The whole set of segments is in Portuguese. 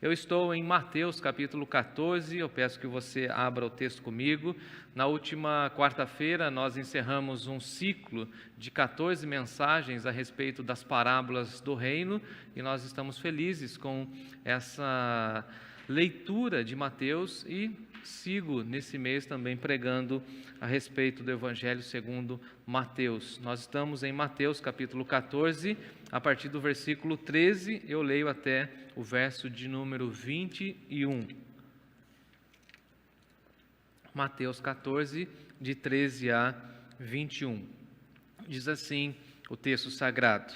Eu estou em Mateus capítulo 14, eu peço que você abra o texto comigo. Na última quarta-feira nós encerramos um ciclo de 14 mensagens a respeito das parábolas do reino e nós estamos felizes com essa leitura de Mateus e sigo nesse mês também pregando a respeito do Evangelho segundo Mateus. Nós estamos em Mateus capítulo 14, a partir do versículo 13, eu leio até o verso de número 21. Mateus 14, de 13 a 21. Diz assim o texto sagrado: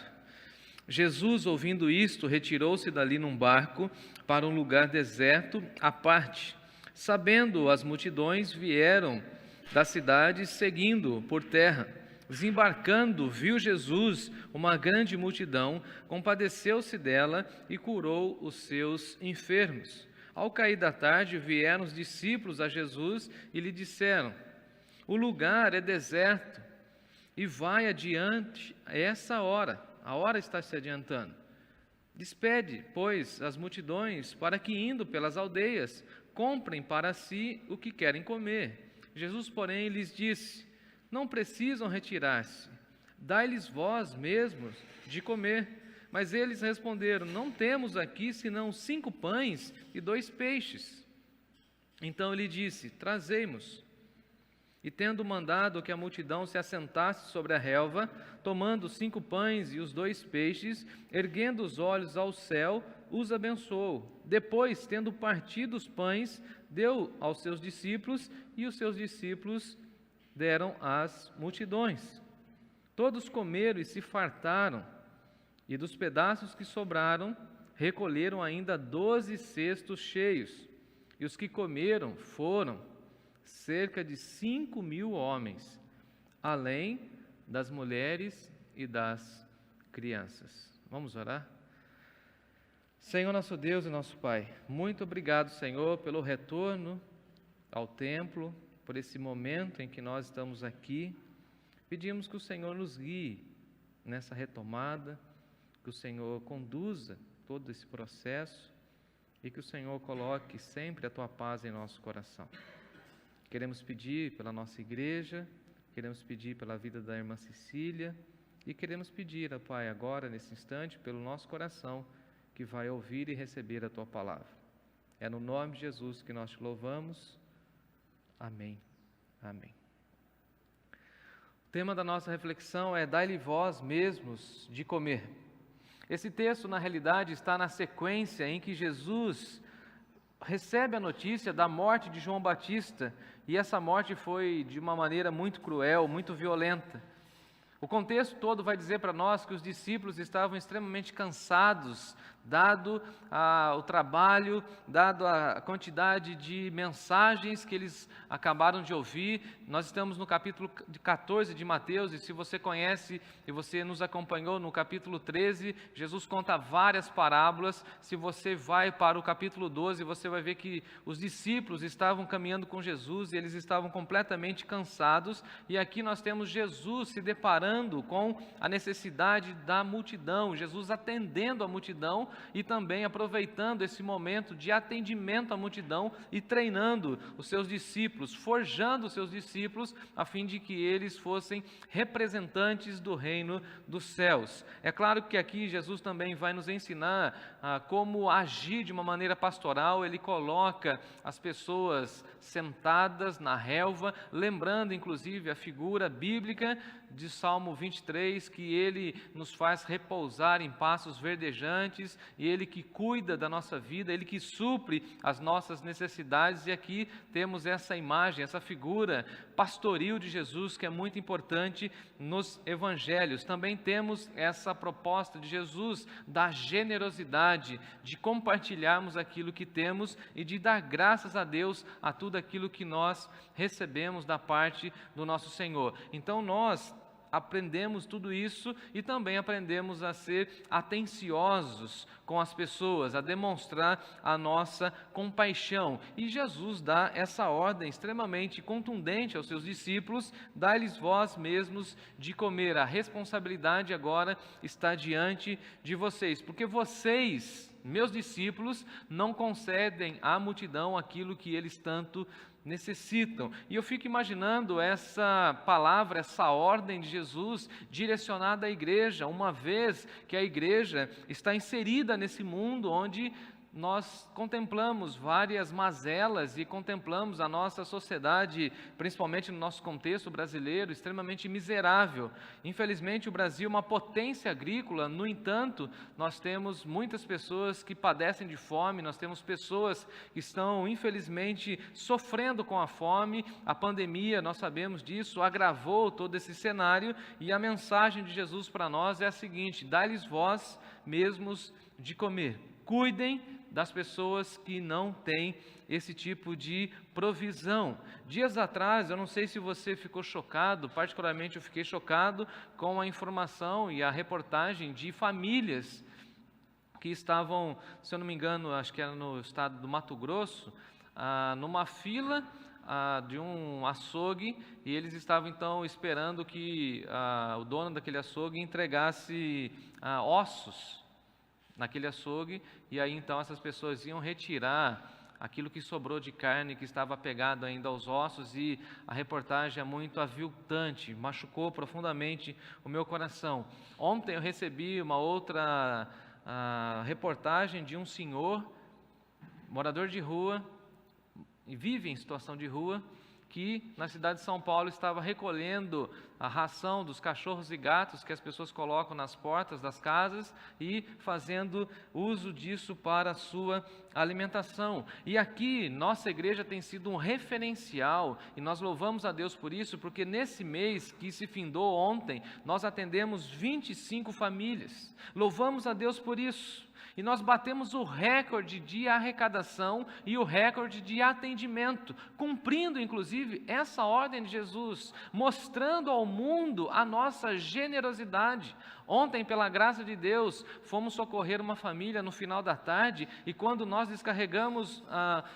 Jesus, ouvindo isto, retirou-se dali num barco para um lugar deserto à parte. Sabendo as multidões, vieram da cidade seguindo por terra. Desembarcando, viu Jesus uma grande multidão, compadeceu-se dela e curou os seus enfermos. Ao cair da tarde, vieram os discípulos a Jesus e lhe disseram: o lugar é deserto e vai adiante essa hora, a hora está se adiantando. Despede, pois, as multidões para que, indo pelas aldeias, comprem para si o que querem comer. Jesus, porém, lhes disse: não precisam retirar-se, dai-lhes vós mesmos de comer. Mas eles responderam: não temos aqui senão 5 pães e 2 peixes. Então ele disse: trazei-mos. E tendo mandado que a multidão se assentasse sobre a relva, tomando os 5 pães e os 2 peixes, erguendo os olhos ao céu, os abençoou. Depois, tendo partido os pães, deu aos seus discípulos, e os seus discípulos deram às multidões. Todos comeram e se fartaram, e dos pedaços que sobraram, recolheram ainda 12 cestos cheios. E os que comeram foram cerca de 5.000 homens, além das mulheres e das crianças. Vamos orar? Senhor nosso Deus e nosso Pai, muito obrigado, Senhor, pelo retorno ao templo, por esse momento em que nós estamos aqui. Pedimos que o Senhor nos guie nessa retomada, que o Senhor conduza todo esse processo e que o Senhor coloque sempre a Tua paz em nosso coração. Queremos pedir pela nossa igreja, queremos pedir pela vida da irmã Cecília e queremos pedir, ó Pai, agora, nesse instante, pelo nosso coração, que vai ouvir e receber a Tua palavra. É no nome de Jesus que nós te louvamos. Amém. Amém. O tema da nossa reflexão é: dai-lhe vós mesmos de comer. Esse texto, na realidade, está na sequência em que Jesus recebe a notícia da morte de João Batista, e essa morte foi de uma maneira muito cruel, muito violenta. O contexto todo vai dizer para nós que os discípulos estavam extremamente cansados, dado o trabalho, dado a quantidade de mensagens que eles acabaram de ouvir. Nós estamos no capítulo 14 de Mateus, e se você conhece e você nos acompanhou no capítulo 13, Jesus conta várias parábolas. Se você vai para o capítulo 12, você vai ver que os discípulos estavam caminhando com Jesus e eles estavam completamente cansados, e aqui nós temos Jesus se deparando com a necessidade da multidão, Jesus atendendo a multidão e também aproveitando esse momento de atendimento à multidão e treinando os seus discípulos, forjando os seus discípulos a fim de que eles fossem representantes do reino dos céus. É claro que aqui Jesus também vai nos ensinar como agir de uma maneira pastoral. Ele coloca as pessoas sentadas na relva, lembrando inclusive a figura bíblica de Salmo 23, que ele nos faz repousar em pastos verdejantes, e ele que cuida da nossa vida, ele que supre as nossas necessidades. E aqui temos essa imagem, essa figura pastoril de Jesus, que é muito importante nos evangelhos. Também temos essa proposta de Jesus da generosidade, de compartilharmos aquilo que temos e de dar graças a Deus a tudo aquilo que nós recebemos da parte do nosso Senhor. Então nós aprendemos tudo isso e também aprendemos a ser atenciosos com as pessoas, a demonstrar a nossa compaixão. E Jesus dá essa ordem extremamente contundente aos seus discípulos: dai-lhes vós mesmos de comer. A responsabilidade agora está diante de vocês, porque vocês meus discípulos, não concedem à multidão aquilo que eles tanto necessitam. E eu fico imaginando essa palavra, essa ordem de Jesus direcionada à igreja, uma vez que a igreja está inserida nesse mundo onde nós contemplamos várias mazelas e contemplamos a nossa sociedade, principalmente no nosso contexto brasileiro, extremamente miserável. Infelizmente, o Brasil é uma potência agrícola, no entanto, nós temos muitas pessoas que padecem de fome, nós temos pessoas que estão, infelizmente, sofrendo com a fome. A pandemia, nós sabemos disso, agravou todo esse cenário, e a mensagem de Jesus para nós é a seguinte: dai-lhes vós mesmos de comer. Cuidem das pessoas que não têm esse tipo de provisão. Dias atrás, eu não sei se você ficou chocado, particularmente eu fiquei chocado com a informação e a reportagem de famílias que estavam, se eu não me engano, acho que era no estado do Mato Grosso, numa fila de um açougue, e eles estavam então esperando que o dono daquele açougue entregasse ossos naquele açougue, e aí então essas pessoas iam retirar aquilo que sobrou de carne, que estava apegado ainda aos ossos, e a reportagem é muito aviltante, machucou profundamente o meu coração. Ontem eu recebi uma outra reportagem de um senhor, morador de rua, e vive em situação de rua, que na cidade de São Paulo estava recolhendo a ração dos cachorros e gatos que as pessoas colocam nas portas das casas e fazendo uso disso para a sua alimentação. E aqui, nossa igreja tem sido um referencial, e nós louvamos a Deus por isso, porque nesse mês que se findou ontem, nós atendemos 25 famílias. Louvamos a Deus por isso. E nós batemos o recorde de arrecadação e o recorde de atendimento, cumprindo inclusive essa ordem de Jesus, mostrando ao mundo a nossa generosidade. Ontem, pela graça de Deus, fomos socorrer uma família no final da tarde, e quando nós descarregamos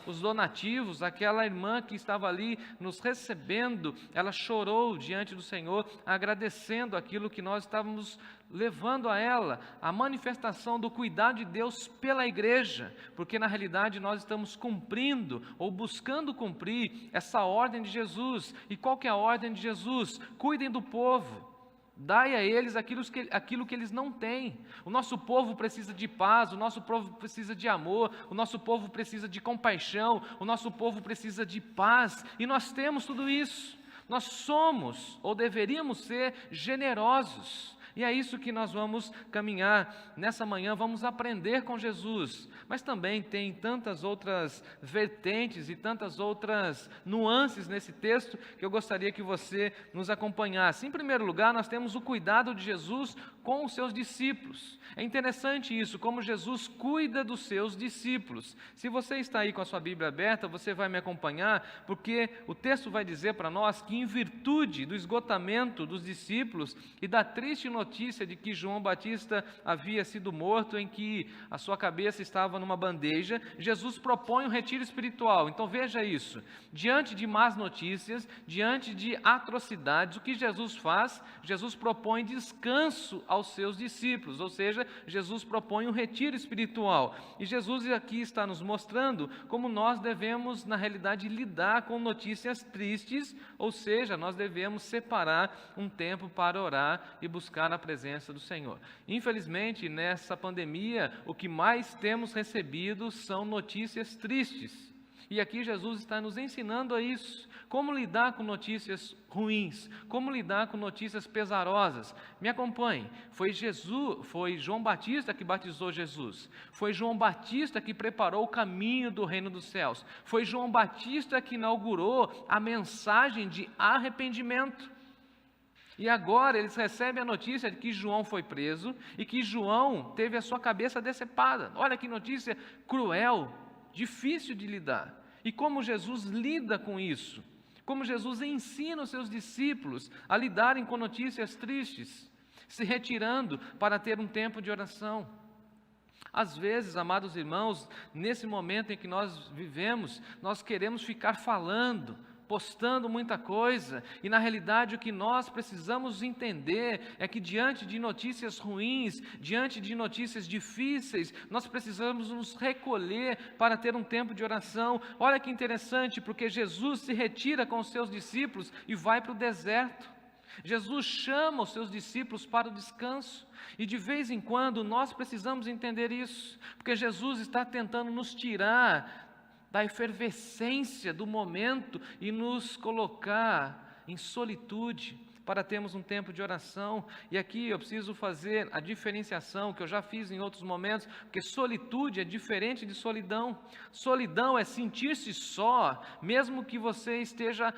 os donativos, aquela irmã que estava ali nos recebendo, ela chorou diante do Senhor, agradecendo aquilo que nós estávamos levando a ela, a manifestação do cuidado de Deus pela igreja, porque na realidade nós estamos cumprindo ou buscando cumprir essa ordem de Jesus. E qual que é a ordem de Jesus? Cuidem do povo. Dai a eles aquilo que eles não têm. O nosso povo precisa de paz, o nosso povo precisa de amor, o nosso povo precisa de compaixão, o nosso povo precisa de paz, e nós temos tudo isso. Nós somos, ou deveríamos ser, generosos. E é isso que nós vamos caminhar nessa manhã, vamos aprender com Jesus. Mas também tem tantas outras vertentes e tantas outras nuances nesse texto que eu gostaria que você nos acompanhasse. Em primeiro lugar, nós temos o cuidado de Jesus com os seus discípulos. É interessante isso, como Jesus cuida dos seus discípulos. Se você está aí com a sua Bíblia aberta, você vai me acompanhar, porque o texto vai dizer para nós que, em virtude do esgotamento dos discípulos e da triste notícia de que João Batista havia sido morto, em que a sua cabeça estava numa bandeja, Jesus propõe um retiro espiritual. Então veja isso, diante de más notícias, diante de atrocidades, o que Jesus faz? Jesus propõe descanso aos seus discípulos, ou seja, Jesus propõe um retiro espiritual. E Jesus aqui está nos mostrando como nós devemos, na realidade, lidar com notícias tristes, ou seja, nós devemos separar um tempo para orar e buscar a presença do Senhor. Infelizmente, nessa pandemia, o que mais temos recebido são notícias tristes. E aqui Jesus está nos ensinando a isso, como lidar com notícias ruins, como lidar com notícias pesarosas. Me acompanhe, foi João Batista que batizou Jesus, foi João Batista que preparou o caminho do reino dos céus, foi João Batista que inaugurou a mensagem de arrependimento. E agora eles recebem a notícia de que João foi preso e que João teve a sua cabeça decepada. Olha que notícia cruel, difícil de lidar. E como Jesus lida com isso? Como Jesus ensina os seus discípulos a lidarem com notícias tristes, se retirando para ter um tempo de oração. Às vezes, amados irmãos, nesse momento em que nós vivemos, nós queremos ficar falando, postando muita coisa, e na realidade o que nós precisamos entender é que diante de notícias ruins, diante de notícias difíceis, nós precisamos nos recolher para ter um tempo de oração. Olha que interessante, porque Jesus se retira com os seus discípulos e vai para o deserto. Jesus chama os seus discípulos para o descanso, e de vez em quando nós precisamos entender isso, porque Jesus está tentando nos tirar da efervescência do momento e nos colocar em solitude, para termos um tempo de oração. E aqui eu preciso fazer a diferenciação que eu já fiz em outros momentos, porque solitude é diferente de solidão. Solidão é sentir-se só, mesmo que você esteja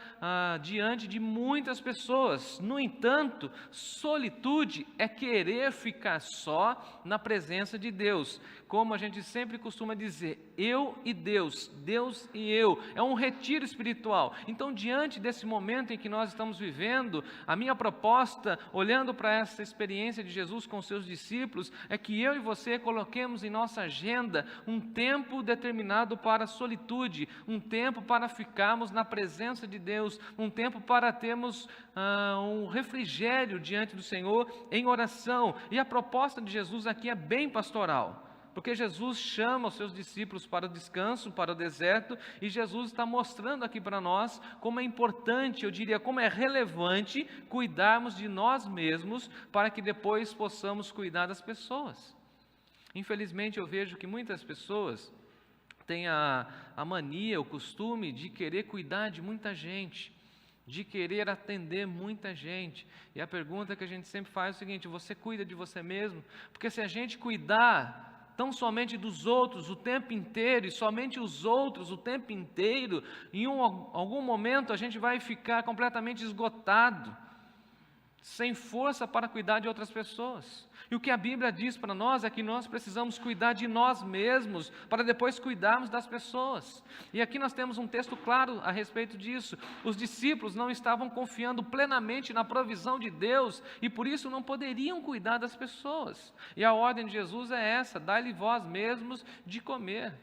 diante de muitas pessoas. No entanto, solitude é querer ficar só na presença de Deus. Como a gente sempre costuma dizer, eu e Deus, Deus e eu, é um retiro espiritual. Então, diante desse momento em que nós estamos vivendo, a minha proposta, olhando para essa experiência de Jesus com seus discípulos, é que eu e você coloquemos em nossa agenda um tempo determinado para a solitude, um tempo para ficarmos na presença de Deus, um tempo para termos um refrigério diante do Senhor em oração. E a proposta de Jesus aqui é bem pastoral, porque Jesus chama os seus discípulos para o descanso, para o deserto, e Jesus está mostrando aqui para nós como é importante, eu diria, como é relevante cuidarmos de nós mesmos, para que depois possamos cuidar das pessoas. Infelizmente eu vejo que muitas pessoas têm a mania, o costume de querer cuidar de muita gente, de querer atender muita gente. E a pergunta que a gente sempre faz é o seguinte: você cuida de você mesmo? Porque se a gente cuidar tão somente dos outros o tempo inteiro, e somente os outros o tempo inteiro, em algum momento a gente vai ficar completamente esgotado, sem força para cuidar de outras pessoas. E o que a Bíblia diz para nós é que nós precisamos cuidar de nós mesmos, para depois cuidarmos das pessoas. E aqui nós temos um texto claro a respeito disso. Os discípulos não estavam confiando plenamente na provisão de Deus, e por isso não poderiam cuidar das pessoas. E a ordem de Jesus é essa: dai-lhe vós mesmos de comer.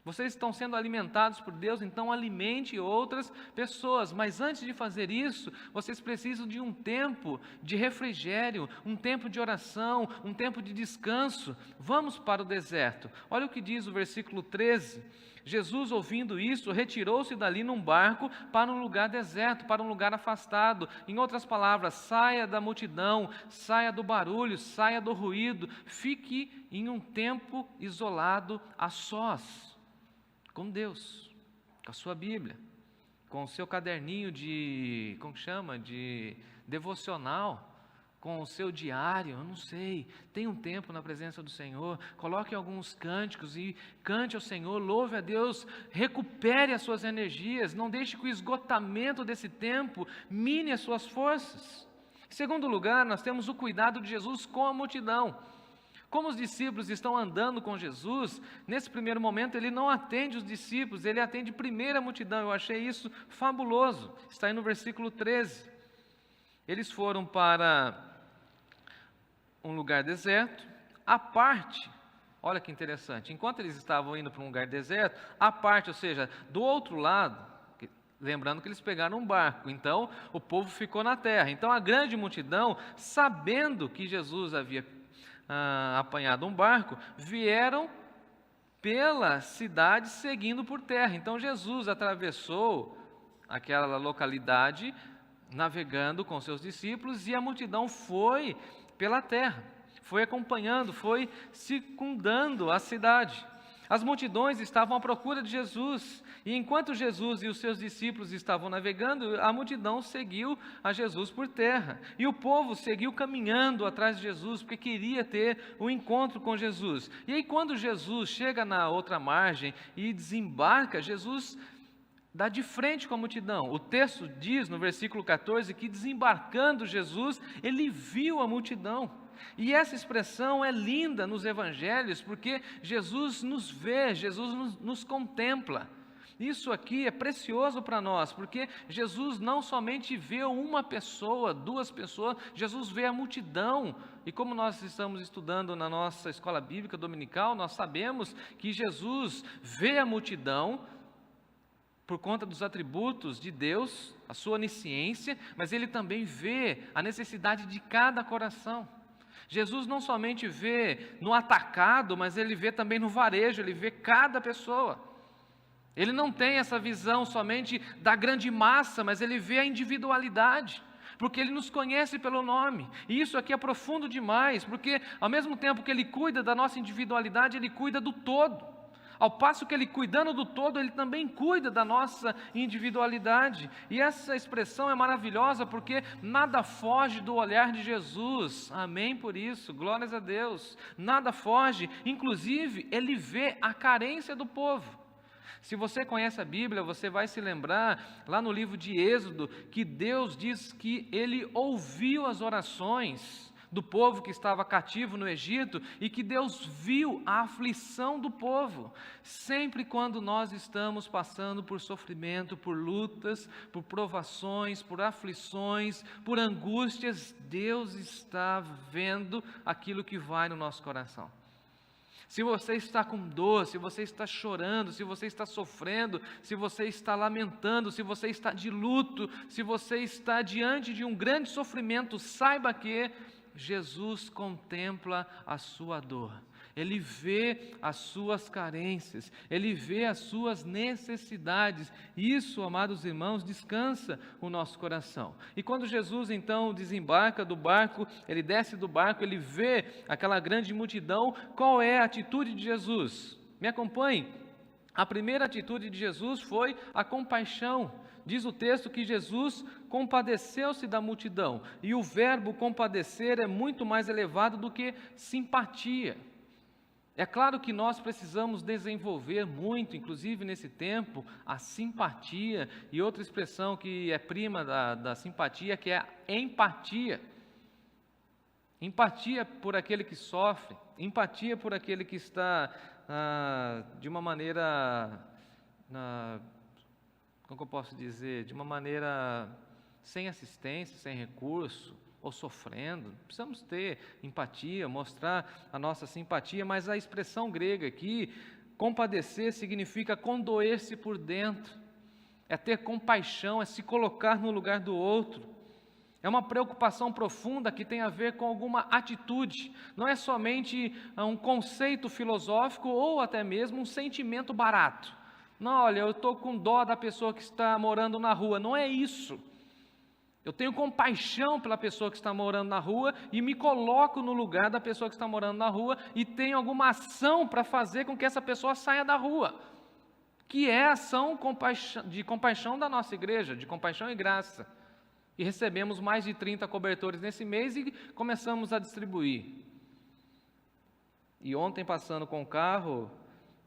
Vocês estão sendo alimentados por Deus, então alimente outras pessoas. Mas antes de fazer isso, vocês precisam de um tempo de refrigério, um tempo de oração, um tempo de descanso. Vamos para o deserto. Olha o que diz o versículo 13. Jesus, ouvindo isso, retirou-se dali num barco para um lugar deserto, para um lugar afastado. Em outras palavras, saia da multidão, saia do barulho, saia do ruído. Fique em um tempo isolado, a sós, com Deus, com a sua Bíblia, com o seu caderninho de, de devocional, com o seu diário, eu não sei, tenha um tempo na presença do Senhor, coloque alguns cânticos e cante ao Senhor, louve a Deus, recupere as suas energias, não deixe que o esgotamento desse tempo mine as suas forças. Em segundo lugar, nós temos o cuidado de Jesus com a multidão. Como os discípulos estão andando com Jesus, nesse primeiro momento ele não atende os discípulos, ele atende primeiro a multidão. Eu achei isso fabuloso, está aí no versículo 13. Eles foram para um lugar deserto, à parte, olha que interessante, enquanto eles estavam indo para um lugar deserto, à parte, ou seja, do outro lado, lembrando que eles pegaram um barco, então o povo ficou na terra. Então a grande multidão, sabendo que Jesus havia apanhado um barco, vieram pela cidade seguindo por terra. Então Jesus atravessou aquela localidade navegando com seus discípulos, e a multidão foi pela terra, foi acompanhando, foi circundando a cidade. As multidões estavam à procura de Jesus, e enquanto Jesus e os seus discípulos estavam navegando, a multidão seguiu a Jesus por terra, e o povo seguiu caminhando atrás de Jesus, porque queria ter um encontro com Jesus. E aí quando Jesus chega na outra margem e desembarca, Jesus dá de frente com a multidão. O texto diz no versículo 14 que desembarcando Jesus, ele viu a multidão. E essa expressão é linda nos evangelhos, porque Jesus nos vê, Jesus nos contempla. Isso aqui é precioso para nós, porque Jesus não somente vê uma pessoa, duas pessoas, Jesus vê a multidão. E como nós estamos estudando na nossa escola bíblica dominical, nós sabemos que Jesus vê a multidão por conta dos atributos de Deus, a sua onisciência, mas Ele também vê a necessidade de cada coração. Jesus não somente vê no atacado, mas Ele vê também no varejo, Ele vê cada pessoa. Ele não tem essa visão somente da grande massa, mas Ele vê a individualidade, porque Ele nos conhece pelo nome. E isso aqui é profundo demais, porque ao mesmo tempo que Ele cuida da nossa individualidade, Ele cuida do todo. Ao passo que Ele cuidando do todo, Ele também cuida da nossa individualidade. E essa expressão é maravilhosa porque nada foge do olhar de Jesus. Amém por isso, glórias a Deus. Nada foge, inclusive Ele vê a carência do povo. Se você conhece a Bíblia, você vai se lembrar, lá no livro de Êxodo, que Deus diz que Ele ouviu as orações do povo que estava cativo no Egito e que Deus viu a aflição do povo. Sempre quando nós estamos passando por sofrimento, por lutas, por provações, por aflições, por angústias, Deus está vendo aquilo que vai no nosso coração. Se você está com dor, se você está chorando, se você está sofrendo, se você está lamentando, se você está de luto, se você está diante de um grande sofrimento, saiba que Jesus contempla a sua dor. Ele vê as suas carências, Ele vê as suas necessidades. Isso, amados irmãos, descansa o nosso coração. E quando Jesus então desembarca do barco, Ele desce do barco, Ele vê aquela grande multidão, qual é a atitude de Jesus? Me acompanhe. A primeira atitude de Jesus foi a compaixão. Diz o texto que Jesus compadeceu-se da multidão. E o verbo compadecer é muito mais elevado do que simpatia. É claro que nós precisamos desenvolver muito, inclusive nesse tempo, a simpatia e outra expressão que é prima da simpatia, que é a empatia. Empatia por aquele que sofre, empatia por aquele que está de uma maneira, como eu posso dizer, de uma maneira sem assistência, sem recurso, ou sofrendo. Precisamos ter empatia, mostrar a nossa simpatia, mas a expressão grega aqui, compadecer, significa condoer-se por dentro, é ter compaixão, é se colocar no lugar do outro. É uma preocupação profunda que tem a ver com alguma atitude, não é somente um conceito filosófico ou até mesmo um sentimento barato. Não, olha, eu estou com dó da pessoa que está morando na rua, não é isso. Eu tenho compaixão pela pessoa que está morando na rua e me coloco no lugar da pessoa que está morando na rua e tenho alguma ação para fazer com que essa pessoa saia da rua, que é a ação de compaixão da nossa igreja, de compaixão e graça. E recebemos mais de 30 cobertores nesse mês e começamos a distribuir. E ontem, passando com o carro,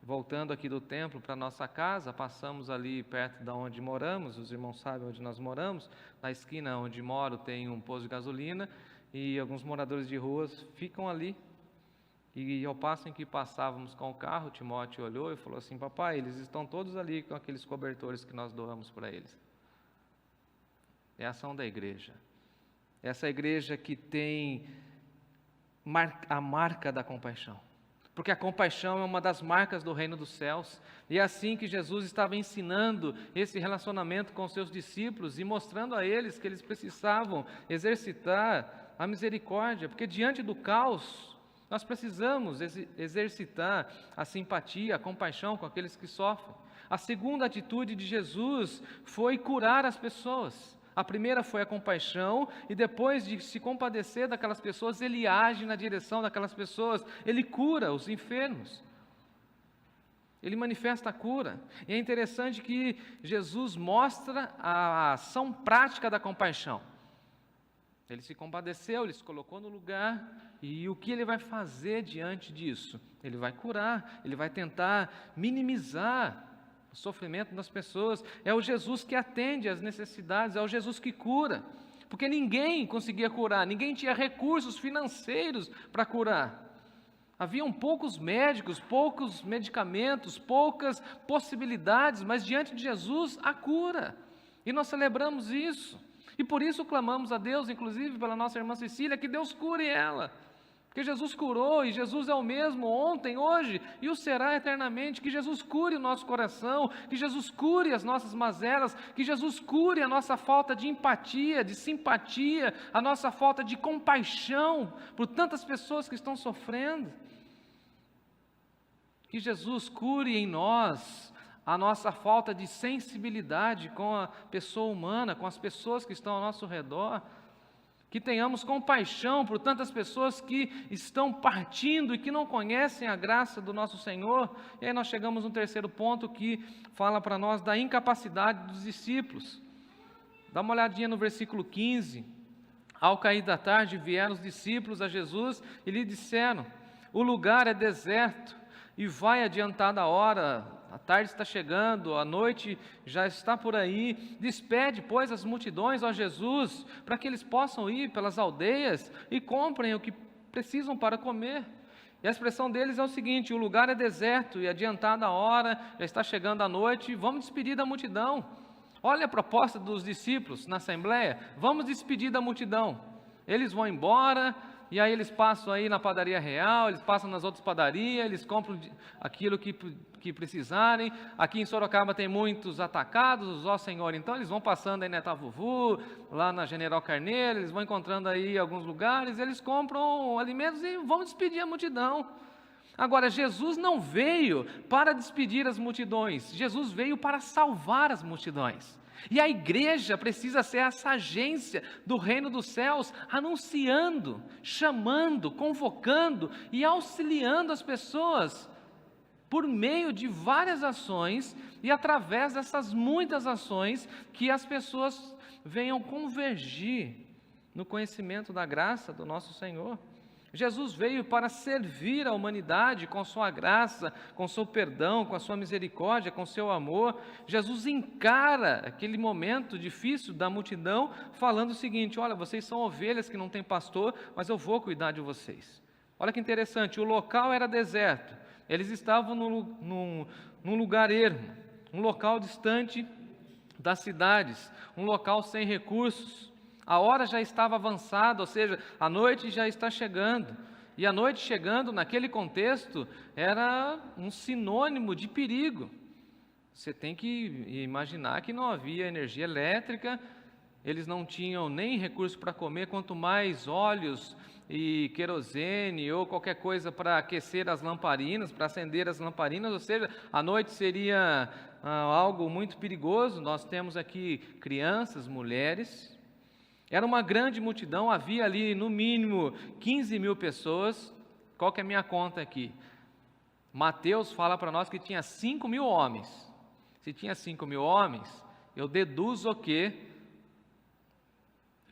voltando aqui do templo para a nossa casa, passamos ali perto de onde moramos, os irmãos sabem onde nós moramos, na esquina onde moro tem um posto de gasolina, e alguns moradores de ruas ficam ali. E ao passo em que passávamos com o carro, Timóteo olhou e falou assim: papai, eles estão todos ali com aqueles cobertores que nós doamos para eles. É a ação da igreja. Essa igreja que tem a marca da compaixão. Porque a compaixão é uma das marcas do reino dos céus. E é assim que Jesus estava ensinando esse relacionamento com os seus discípulos e mostrando a eles que eles precisavam exercitar a misericórdia. Porque diante do caos, nós precisamos exercitar a simpatia, a compaixão com aqueles que sofrem. A segunda atitude de Jesus foi curar as pessoas. A primeira foi a compaixão, e depois de se compadecer daquelas pessoas, Ele age na direção daquelas pessoas, Ele cura os enfermos, Ele manifesta a cura. E é interessante que Jesus mostra a ação prática da compaixão. Ele se compadeceu, Ele se colocou no lugar, e o que Ele vai fazer diante disso? Ele vai curar, Ele vai tentar minimizar o sofrimento das pessoas. É o Jesus que atende às necessidades, é o Jesus que cura, porque ninguém conseguia curar, ninguém tinha recursos financeiros para curar. Haviam poucos médicos, poucos medicamentos, poucas possibilidades, mas diante de Jesus, a cura. E nós celebramos isso. E por isso clamamos a Deus, inclusive pela nossa irmã Cecília, que Deus cure ela. Porque Jesus curou e Jesus é o mesmo ontem, hoje e o será eternamente. Que Jesus cure o nosso coração, que Jesus cure as nossas mazelas, que Jesus cure a nossa falta de empatia, de simpatia, a nossa falta de compaixão por tantas pessoas que estão sofrendo. Que Jesus cure em nós a nossa falta de sensibilidade com a pessoa humana, com as pessoas que estão ao nosso redor. Que tenhamos compaixão por tantas pessoas que estão partindo e que não conhecem a graça do nosso Senhor. E aí nós chegamos no terceiro ponto que fala para nós da incapacidade dos discípulos. Dá uma olhadinha no versículo 15. Ao cair da tarde vieram os discípulos a Jesus e lhe disseram: o lugar é deserto e vai adiantada a hora. A tarde está chegando, a noite já está por aí. Despede, pois, as multidões, ó Jesus, para que eles possam ir pelas aldeias e comprem o que precisam para comer. E a expressão deles é o seguinte: o lugar é deserto e adiantada a hora, já está chegando a noite, vamos despedir da multidão. Olha a proposta dos discípulos na assembleia: vamos despedir da multidão. Eles vão embora, e aí eles passam aí na padaria real, eles passam nas outras padarias, eles compram aquilo que precisarem. Aqui em Sorocaba tem muitos atacados, ó Senhor, então eles vão passando aí na Itavuvu, lá na General Carneiro, eles vão encontrando aí alguns lugares, eles compram alimentos e vão despedir a multidão. Agora, Jesus não veio para despedir as multidões, Jesus veio para salvar as multidões. E a igreja precisa ser essa agência do reino dos céus, anunciando, chamando, convocando e auxiliando as pessoas por meio de várias ações, e através dessas muitas ações que as pessoas venham convergir no conhecimento da graça do nosso Senhor. Jesus veio para servir a humanidade com sua graça, com seu perdão, com a sua misericórdia, com seu amor. Jesus encara aquele momento difícil da multidão, falando o seguinte: olha, vocês são ovelhas que não têm pastor, mas eu vou cuidar de vocês. Olha que interessante, o local era deserto, eles estavam num lugar ermo, um local distante das cidades, um local sem recursos. A hora já estava avançada, ou seja, a noite já está chegando. E a noite chegando, naquele contexto, era um sinônimo de perigo. Você tem que imaginar que não havia energia elétrica, eles não tinham nem recurso para comer, quanto mais óleos e querosene ou qualquer coisa para aquecer as lamparinas, para acender as lamparinas, ou seja, a noite seria algo muito perigoso. Nós temos aqui crianças, mulheres. Era uma grande multidão, havia ali no mínimo 15 mil pessoas. Qual que é a minha conta aqui? Mateus fala para nós que tinha 5 mil homens. Se tinha 5 mil homens, eu deduzo que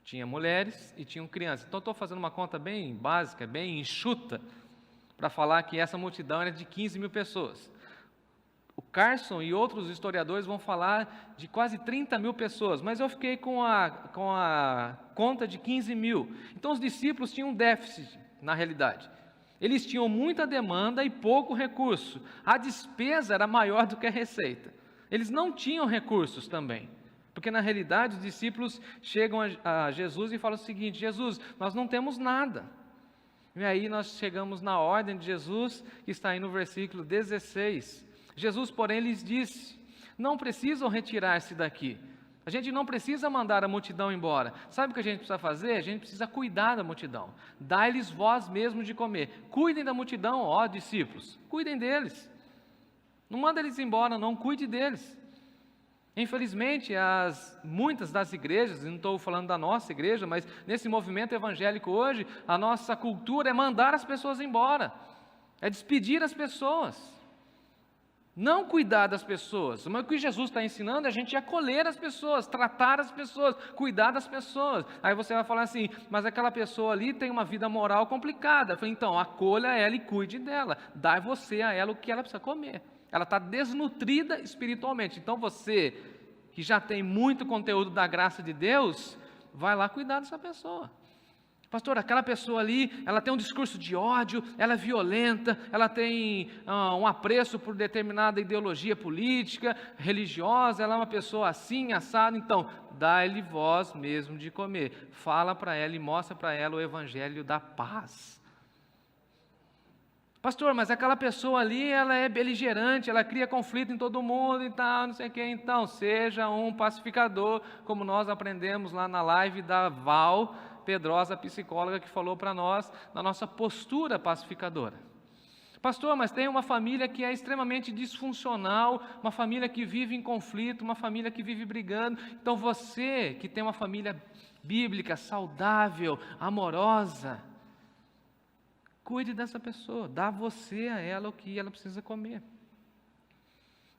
tinha mulheres e tinham crianças. Então estou fazendo uma conta bem básica, bem enxuta, para falar que essa multidão era de 15 mil pessoas. O Carson e outros historiadores vão falar de quase 30 mil pessoas, mas eu fiquei com a conta de 15 mil. Então os discípulos tinham um déficit, na realidade. Eles tinham muita demanda e pouco recurso. A despesa era maior do que a receita. Eles não tinham recursos também, porque na realidade os discípulos chegam a Jesus e falam o seguinte: Jesus, nós não temos nada. E aí nós chegamos na ordem de Jesus, que está aí no versículo 16. Jesus, porém, lhes disse: não precisam retirar-se daqui. A gente não precisa mandar a multidão embora. Sabe o que a gente precisa fazer? A gente precisa cuidar da multidão. Dai-lhes vós mesmos de comer. Cuidem da multidão, ó discípulos. Cuidem deles. Não manda eles embora, não. Cuide deles. Infelizmente, muitas das igrejas, não estou falando da nossa igreja, mas nesse movimento evangélico hoje, a nossa cultura é mandar as pessoas embora. É despedir as pessoas. Não cuidar das pessoas, mas o que Jesus está ensinando é a gente acolher as pessoas, tratar as pessoas, cuidar das pessoas. Aí você vai falar assim: mas aquela pessoa ali tem uma vida moral complicada. Eu falei: então, acolha ela e cuide dela, dá você a ela o que ela precisa comer. Ela está desnutrida espiritualmente. Então você, que já tem muito conteúdo da graça de Deus, vai lá cuidar dessa pessoa. Pastor, aquela pessoa ali, ela tem um discurso de ódio, ela é violenta, ela tem um apreço por determinada ideologia política, religiosa, ela é uma pessoa assim, assada. Então, dá-lhe vós mesmo de comer. Fala para ela e mostra para ela o evangelho da paz. Pastor, mas aquela pessoa ali, ela é beligerante, ela cria conflito em todo mundo e tal, não sei o quê. Então, seja um pacificador, como nós aprendemos lá na live da Val Pedrosa, psicóloga, que falou para nós, na nossa postura pacificadora. Pastor, mas tem uma família que é extremamente disfuncional, uma família que vive em conflito, uma família que vive brigando. Então, você que tem uma família bíblica, saudável, amorosa, cuide dessa pessoa, dá você a ela o que ela precisa comer.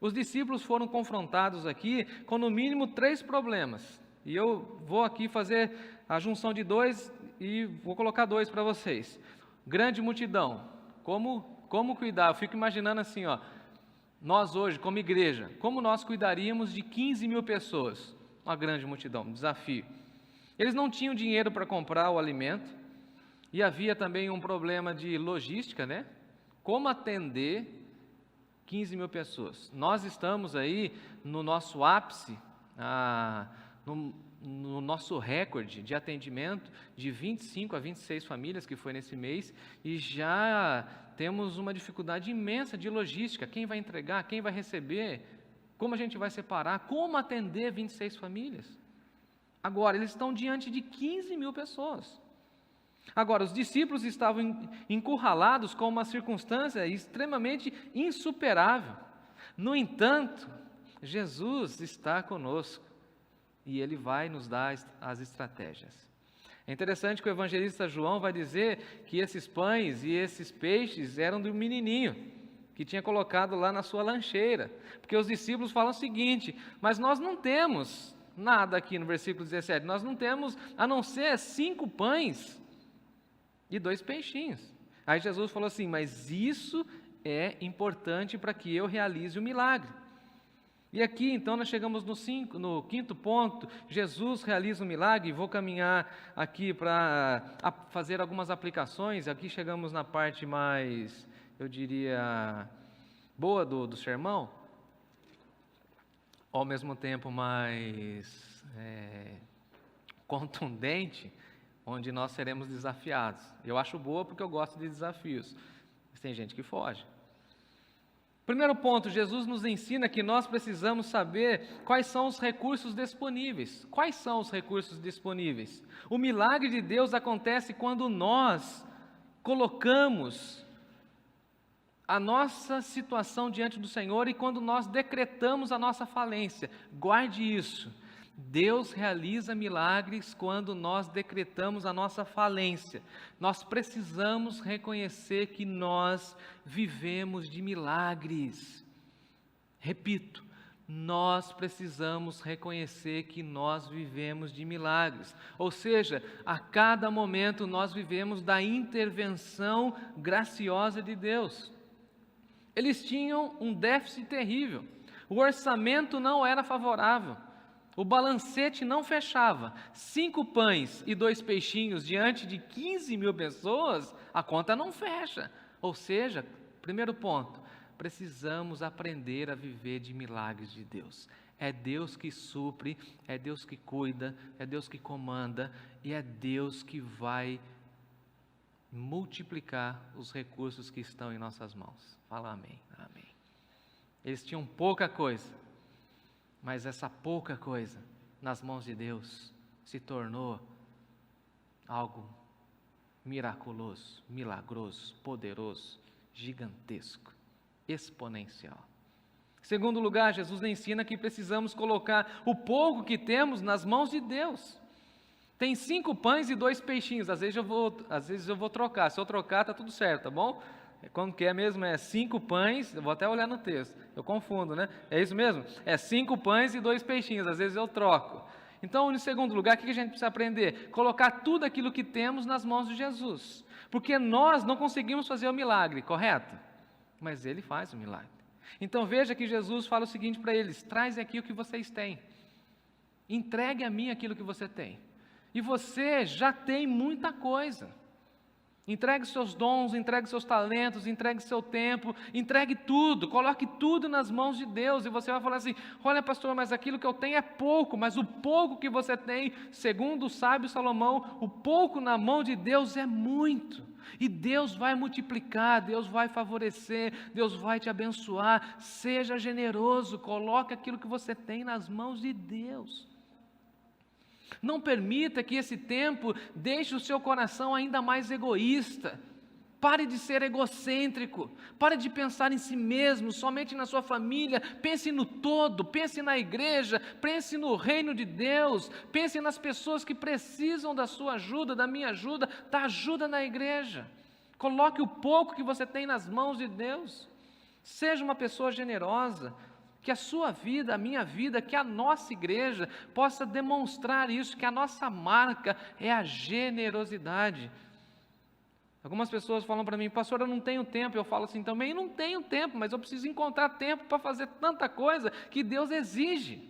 Os discípulos foram confrontados aqui com no mínimo 3 problemas. E eu vou aqui fazer a junção de 2 e vou colocar 2 para vocês. Grande multidão. Como cuidar? Eu fico imaginando assim, ó, nós hoje, como igreja, como nós cuidaríamos de 15 mil pessoas? Uma grande multidão, um desafio. Eles não tinham dinheiro para comprar o alimento. E havia também um problema de logística, né? Como atender 15 mil pessoas? Nós estamos aí no nosso ápice, no nosso recorde de atendimento de 25 a 26 famílias, que foi nesse mês, e já temos uma dificuldade imensa de logística. Quem vai entregar? Quem vai receber? Como a gente vai separar? Como atender 26 famílias? Agora, eles estão diante de 15 mil pessoas. Agora, os discípulos estavam encurralados com uma circunstância extremamente insuperável. No entanto, Jesus está conosco e Ele vai nos dar as estratégias. É interessante que o evangelista João vai dizer que esses pães e esses peixes eram do menininho que tinha colocado lá na sua lancheira. Porque os discípulos falam o seguinte: mas nós não temos nada aqui no versículo 17, nós não temos a não ser 5 pães e 2 peixinhos. Aí Jesus falou assim: mas isso é importante para que eu realize o milagre. E aqui então nós chegamos no 5º ponto. Jesus realiza o milagre. Vou caminhar aqui para fazer algumas aplicações. Aqui chegamos na parte mais, eu diria, boa do sermão, ao mesmo tempo mais contundente, onde nós seremos desafiados. Eu acho boa porque eu gosto de desafios, mas tem gente que foge. Primeiro ponto, Jesus nos ensina que nós precisamos saber quais são os recursos disponíveis. Quais são os recursos disponíveis? O milagre de Deus acontece quando nós colocamos a nossa situação diante do Senhor e quando nós decretamos a nossa falência. Guarde isso. Deus realiza milagres quando nós decretamos a nossa falência. Nós precisamos reconhecer que nós vivemos de milagres. Repito, nós precisamos reconhecer que nós vivemos de milagres. Ou seja, a cada momento nós vivemos da intervenção graciosa de Deus. Eles tinham um déficit terrível. O orçamento não era favorável. O balancete não fechava. 5 pães e 2 peixinhos diante de 15 mil pessoas, a conta não fecha. Ou seja, primeiro ponto, precisamos aprender a viver de milagres de Deus. É Deus que supre, é Deus que cuida, é Deus que comanda e é Deus que vai multiplicar os recursos que estão em nossas mãos. Fala amém. Amém. Eles tinham pouca coisa, mas essa pouca coisa nas mãos de Deus se tornou algo miraculoso, milagroso, poderoso, gigantesco, exponencial. Em segundo lugar, Jesus ensina que precisamos colocar o pouco que temos nas mãos de Deus. Tem 5 pães e 2 peixinhos, às vezes eu vou trocar, se eu trocar está tudo certo, tá bom? Quando que é mesmo? É 5 pães, eu vou até olhar no texto, eu confundo, né? É isso mesmo? É 5 pães e 2 peixinhos, às vezes eu troco. Então, em segundo lugar, o que a gente precisa aprender? Colocar tudo aquilo que temos nas mãos de Jesus. Porque nós não conseguimos fazer o milagre, correto? Mas Ele faz o milagre. Então veja que Jesus fala o seguinte para eles: traz aqui o que vocês têm. Entregue a mim aquilo que você tem. E você já tem muita coisa. Entregue seus dons, entregue seus talentos, entregue seu tempo, entregue tudo, coloque tudo nas mãos de Deus. E você vai falar assim: olha, pastor, mas aquilo que eu tenho é pouco. Mas o pouco que você tem, segundo o sábio Salomão, o pouco na mão de Deus é muito. E Deus vai multiplicar, Deus vai favorecer, Deus vai te abençoar. Seja generoso, coloque aquilo que você tem nas mãos de Deus. Não permita que esse tempo deixe o seu coração ainda mais egoísta. Pare de ser egocêntrico, pare de pensar em si mesmo, somente na sua família. Pense no todo, pense na igreja, pense no reino de Deus, pense nas pessoas que precisam da sua ajuda, da minha ajuda, da ajuda na igreja. Coloque o pouco que você tem nas mãos de Deus. Seja uma pessoa generosa. Que a sua vida, a minha vida, que a nossa igreja possa demonstrar isso, que a nossa marca é a generosidade. Algumas pessoas falam para mim: pastor, eu não tenho tempo. Eu falo assim também: não tenho tempo, mas eu preciso encontrar tempo para fazer tanta coisa que Deus exige,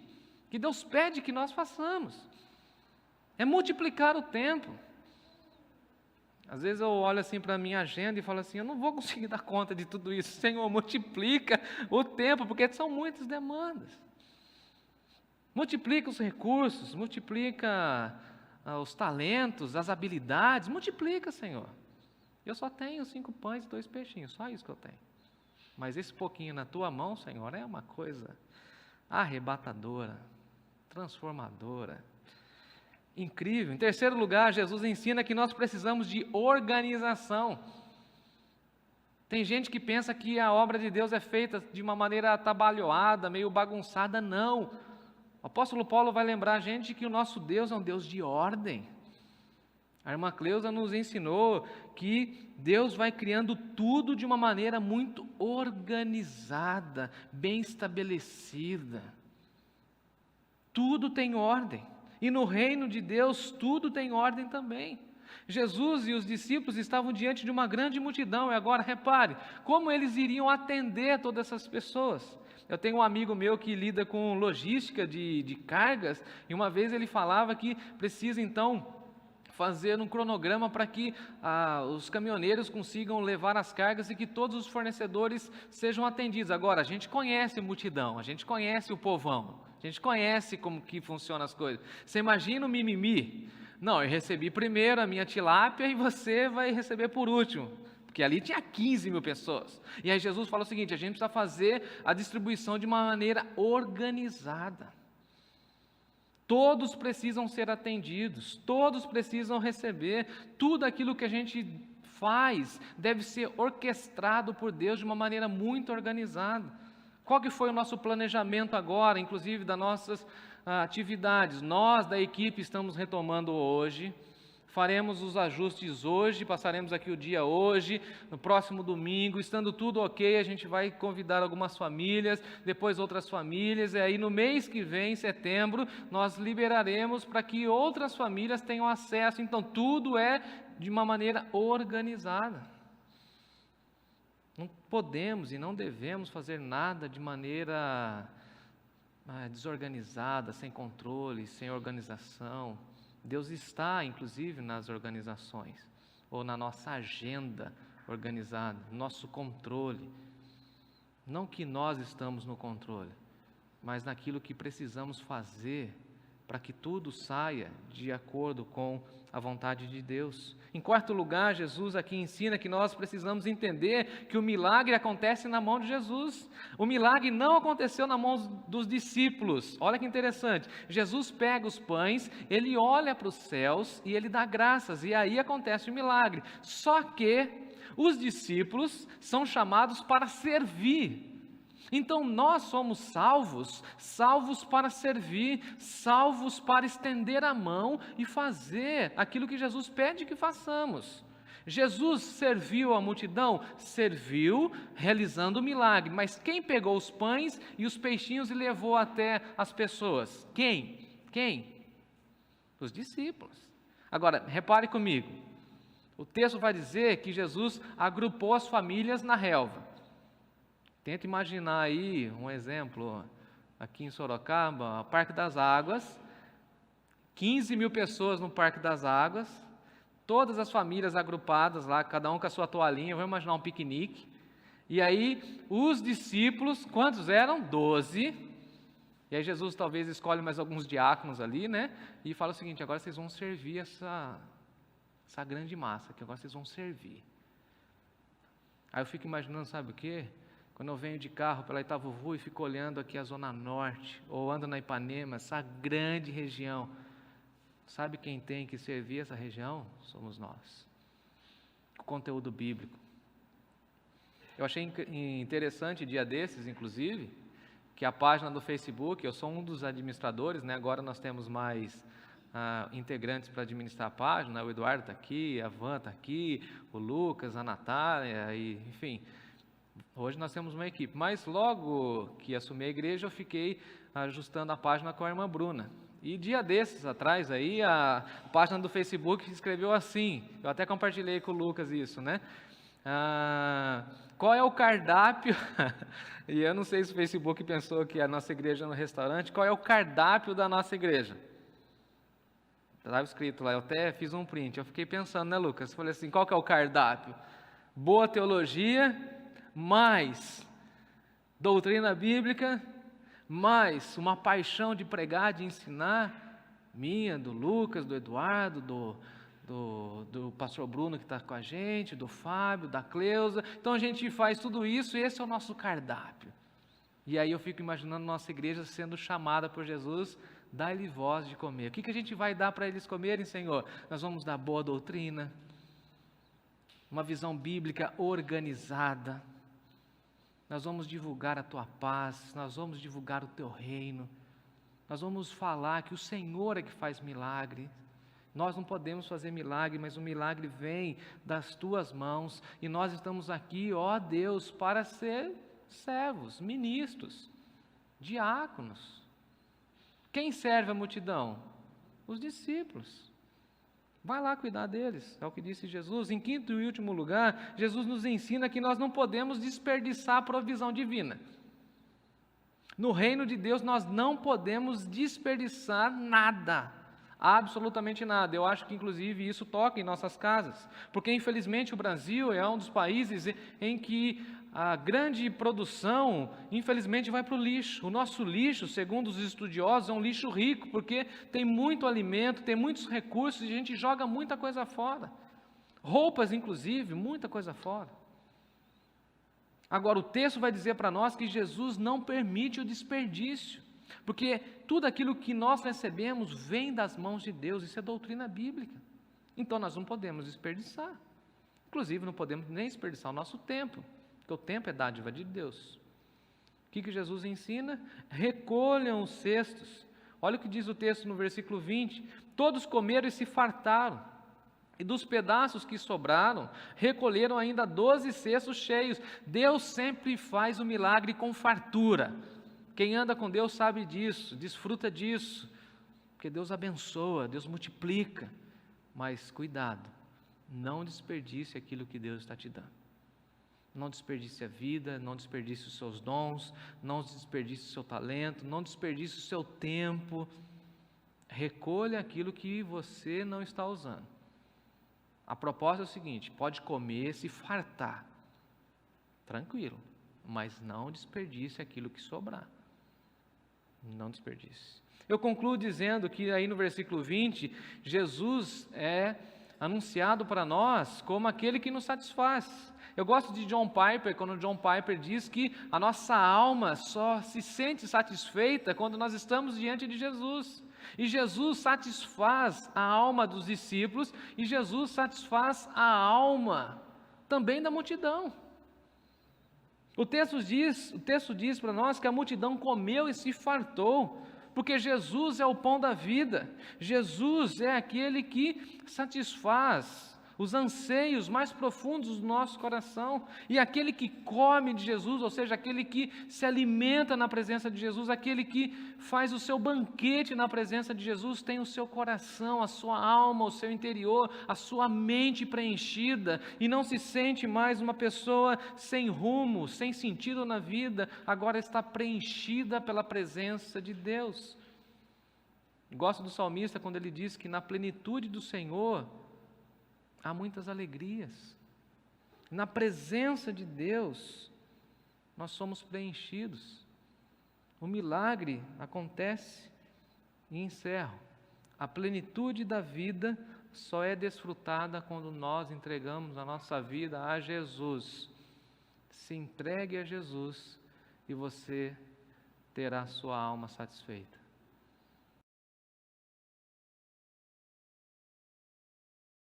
que Deus pede que nós façamos. É multiplicar o tempo. Às vezes eu olho assim para a minha agenda e falo assim: eu não vou conseguir dar conta de tudo isso. Senhor, multiplica o tempo, porque são muitas demandas. Multiplica os recursos, multiplica os talentos, as habilidades, multiplica, Senhor. Eu só tenho 5 pães e 2 peixinhos, só isso que eu tenho. Mas esse pouquinho na tua mão, Senhor, é uma coisa arrebatadora, transformadora, incrível. Em terceiro lugar, Jesus ensina que nós precisamos de organização. Tem gente que pensa que a obra de Deus é feita de uma maneira atabalhoada, meio bagunçada. Não. O apóstolo Paulo vai lembrar a gente que o nosso Deus é um Deus de ordem. A irmã Cleusa nos ensinou que Deus vai criando tudo de uma maneira muito organizada, bem estabelecida. Tudo tem ordem. E no reino de Deus tudo tem ordem também. Jesus e os discípulos estavam diante de uma grande multidão, e agora repare, como eles iriam atender todas essas pessoas. Eu tenho um amigo meu que lida com logística de cargas, e uma vez ele falava que precisa então fazer um cronograma para que os caminhoneiros consigam levar as cargas e que todos os fornecedores sejam atendidos. Agora, a gente conhece a multidão, a gente conhece o povão, a gente conhece como que funcionam as coisas. Você imagina o mimimi? Não, eu recebi primeiro a minha tilápia e você vai receber por último. Porque ali tinha 15 mil pessoas. E aí Jesus fala o seguinte: a gente precisa fazer a distribuição de uma maneira organizada. Todos precisam ser atendidos, todos precisam receber. Tudo aquilo que a gente faz deve ser orquestrado por Deus de uma maneira muito organizada. Qual que foi o nosso planejamento agora, inclusive das nossas atividades? Nós da equipe estamos retomando hoje, faremos os ajustes hoje, passaremos aqui o dia hoje, no próximo domingo, estando tudo ok, a gente vai convidar algumas famílias, depois outras famílias, e aí no mês que vem, em setembro, nós liberaremos para que outras famílias tenham acesso. Então tudo é de uma maneira organizada. Não podemos e não devemos fazer nada de maneira desorganizada, sem controle, sem organização. Deus está, inclusive, nas organizações, ou na nossa agenda organizada, nosso controle. Não que nós estamos no controle, mas naquilo que precisamos fazer para que tudo saia de acordo com a vontade de Deus. Em quarto lugar, Jesus aqui ensina que nós precisamos entender que o milagre acontece na mão de Jesus. O milagre não aconteceu na mão dos discípulos. Olha que interessante. Jesus pega os pães, ele olha para os céus e ele dá graças, e aí acontece o milagre. Só que os discípulos são chamados para servir. Então nós somos salvos para servir, salvos para estender a mão e fazer aquilo que Jesus pede que façamos. Jesus serviu a multidão? Serviu, realizando o milagre, mas quem pegou os pães e os peixinhos e levou até as pessoas? Quem? Os discípulos. Agora, repare comigo, o texto vai dizer que Jesus agrupou as famílias na relva. Tenta imaginar aí um exemplo, aqui em Sorocaba, o Parque das Águas, 15 mil pessoas no Parque das Águas, todas as famílias agrupadas lá, cada um com a sua toalhinha, vamos imaginar um piquenique. E aí, os discípulos, quantos eram? 12. E aí Jesus talvez escolhe mais alguns diáconos ali, né? E fala o seguinte: agora vocês vão servir essa grande massa, que agora vocês vão servir. Aí eu fico imaginando, sabe o quê? Quando eu venho de carro pela Itavuvu e fico olhando aqui a Zona Norte, ou ando na Ipanema, essa grande região, sabe quem tem que servir essa região? Somos nós. O conteúdo bíblico. Eu achei interessante, dia desses, inclusive, que a página do Facebook, eu sou um dos administradores, né? Agora nós temos mais integrantes para administrar a página, o Eduardo está aqui, a Van está aqui, o Lucas, a Natália, enfim, hoje nós temos uma equipe, mas logo que assumi a igreja eu fiquei ajustando a página com a irmã Bruna, e dia desses atrás aí, a página do Facebook escreveu assim, eu até compartilhei com o Lucas isso, né? Qual é o cardápio, e eu não sei se o Facebook pensou que a nossa igreja é um restaurante, qual é o cardápio da nossa igreja? Estava escrito lá, eu até fiz um print, eu fiquei pensando, né, Lucas? Falei assim, qual que é o cardápio? Boa teologia, mais doutrina bíblica, mais uma paixão de pregar, de ensinar, minha, do Lucas, do Eduardo, do pastor Bruno que está com a gente, do Fábio, da Cleusa. Então a gente faz tudo isso e esse é o nosso cardápio. E aí eu fico imaginando nossa igreja sendo chamada por Jesus: dá-lhe voz de comer. O que a gente vai dar para eles comerem, Senhor? Nós vamos dar boa doutrina, uma visão bíblica organizada, nós vamos divulgar a Tua paz, nós vamos divulgar o Teu reino, nós vamos falar que o Senhor é que faz milagre. Nós não podemos fazer milagre, mas o milagre vem das Tuas mãos, e nós estamos aqui, ó Deus, para ser servos, ministros, diáconos. Quem serve a multidão? Os discípulos. Vai lá cuidar deles, é o que disse Jesus. Em quinto e último lugar, Jesus nos ensina que nós não podemos desperdiçar a provisão divina. No reino de Deus nós não podemos desperdiçar nada, absolutamente nada. Eu acho que inclusive isso toca em nossas casas, porque infelizmente o Brasil é um dos países em que a grande produção, infelizmente, vai para o lixo. O nosso lixo, segundo os estudiosos, é um lixo rico, porque tem muito alimento, tem muitos recursos, e a gente joga muita coisa fora. Roupas, inclusive, muita coisa fora. Agora, o texto vai dizer para nós que Jesus não permite o desperdício, porque tudo aquilo que nós recebemos vem das mãos de Deus, isso é doutrina bíblica. Então, nós não podemos desperdiçar. Inclusive, não podemos nem desperdiçar o nosso tempo, porque o tempo é dádiva de Deus. O que Jesus ensina? Recolham os cestos. Olha o que diz o texto no versículo 20: todos comeram e se fartaram, e dos pedaços que sobraram, recolheram ainda 12 cestos cheios. Deus sempre faz o milagre com fartura. Quem anda com Deus sabe disso, desfruta disso, porque Deus abençoa, Deus multiplica. Mas cuidado, não desperdice aquilo que Deus está te dando. Não desperdice a vida, não desperdice os seus dons, não desperdice o seu talento, não desperdice o seu tempo. Recolha aquilo que você não está usando. A proposta é o seguinte: pode comer, se fartar, tranquilo, mas não desperdice aquilo que sobrar. Não desperdice. Eu concluo dizendo que aí no versículo 20, Jesus é anunciado para nós como aquele que nos satisfaz. Eu gosto de John Piper, quando John Piper diz que a nossa alma só se sente satisfeita quando nós estamos diante de Jesus. E Jesus satisfaz a alma dos discípulos, e Jesus satisfaz a alma também da multidão. O texto diz para nós que a multidão comeu e se fartou, porque Jesus é o pão da vida. Jesus é aquele que satisfaz os anseios mais profundos do nosso coração, e aquele que come de Jesus, ou seja, aquele que se alimenta na presença de Jesus, aquele que faz o seu banquete na presença de Jesus, tem o seu coração, a sua alma, o seu interior, a sua mente preenchida, e não se sente mais uma pessoa sem rumo, sem sentido na vida, agora está preenchida pela presença de Deus. Gosto do salmista quando ele diz que na plenitude do Senhor há muitas alegrias. Na presença de Deus, nós somos preenchidos. O milagre acontece e encerro. A plenitude da vida só é desfrutada quando nós entregamos a nossa vida a Jesus. Se entregue a Jesus e você terá sua alma satisfeita.